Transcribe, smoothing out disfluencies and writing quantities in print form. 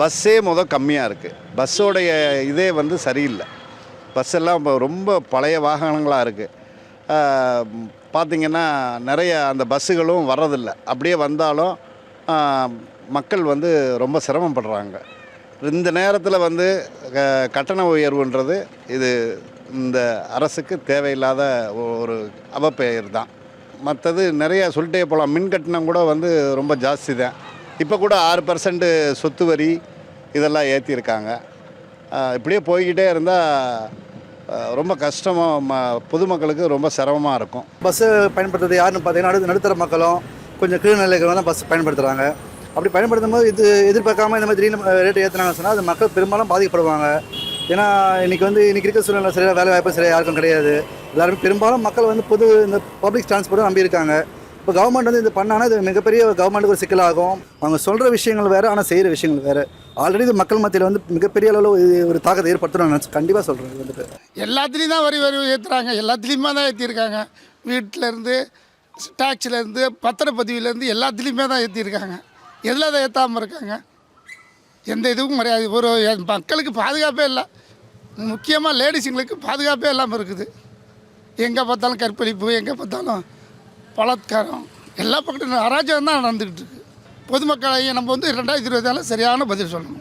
பஸ்ஸே கம்மியாக இருக்குது. பஸ்ஸோடைய இதே சரியில்லை. பஸ்ஸெல்லாம் இப்போ ரொம்ப பழைய வாகனங்களாக இருக்குது. பார்த்திங்கன்னா நிறைய அந்த பஸ்ஸுகளும் வர்றதில்லை. அப்படியே வந்தாலும் மக்கள் ரொம்ப சிரமப்படுறாங்க. இந்த நேரத்தில் கட்டண உயர்வுன்றது இது இந்த அரசுக்கு தேவையில்லாத ஒரு அவப்பெயர் தான். மற்றது நிறைய சொல்லிட்டே போகலாம். மின் கட்டணம் கூட ரொம்ப ஜாஸ்தி தான். இப்போ கூட 6% சொத்து வரி இதெல்லாம் ஏற்றிருக்காங்க. இப்படியே போய்கிட்டே இருந்தால் ரொம்ப கஷ்டமாக பொதுமக்களுக்கு ரொம்ப சிரமமாக இருக்கும். பஸ்ஸு பயன்படுத்துறது யாருன்னு பார்த்தீங்கன்னா நடுத்தர மக்களும் கொஞ்சம் கீழ்நிலைகளும் தான் பஸ் பயன்படுத்துகிறாங்க. அப்படி பயன்படுத்தும் போது இது எதிர்பார்க்காம இந்த மாதிரி திடீர்னு ரேட்டு ஏற்றினாங்கன்னு சொன்னால் அது மக்கள் பெரும்பாலும் பாதிக்கப்படுவாங்க. ஏன்னா இன்றைக்கி இருக்க சூழ்நிலை சரியாக வேலை வாய்ப்பு சரியாக யாருக்கும் கிடையாது. எல்லாருமே பெரும்பாலும் மக்கள் இந்த பப்ளிக் டிரான்ஸ்போர்ட்டும் நம்பியிருக்காங்க. இப்போ கவர்மெண்ட் இது பண்ணாங்கன்னா இது மிகப்பெரிய கவர்மெண்ட்டுக்கு ஒரு சிக்கலாகும். அவங்க சொல்கிற விஷயங்கள் வேறு, ஆனால் செய்கிற விஷயங்கள் வேறு. ஆல்ரெடி இது மக்கள் மத்தியில் மிகப்பெரிய அளவில் ஒரு தாக்கத்தை ஏற்படுத்தணும்னு நினச்சி கண்டிப்பாக சொல்கிறேன். இது எல்லாத்துலேயும் தான் வரி ஏற்றுறாங்க. எல்லாத்துலேயுமே தான் ஏற்றிருக்காங்க. வீட்டிலேருந்து டேக்ஸ்லேருந்து பத்திரப்பதிவுலேருந்து எல்லாத்துலேயுமே தான் ஏற்றிருக்காங்க. எதில் தான் ஏற்றாமல் இருக்காங்க? எந்த இதுவும் கிடையாது. ஒரு மக்களுக்கு பாதுகாப்பே இல்லை. முக்கியமாக லேடிஸுங்களுக்கு பாதுகாப்பே இல்லாமல் இருக்குது. எங்கே பார்த்தாலும் கற்பழிப்பு, எங்கே பார்த்தாலும் பலாத்காரம், எல்லா பக்கத்துலையும் அராஜகம் தான் நடந்துக்கிட்டு இருக்குது. பொதுமக்களை நம்ம 2024 சரியான பதில் சொல்லணும்.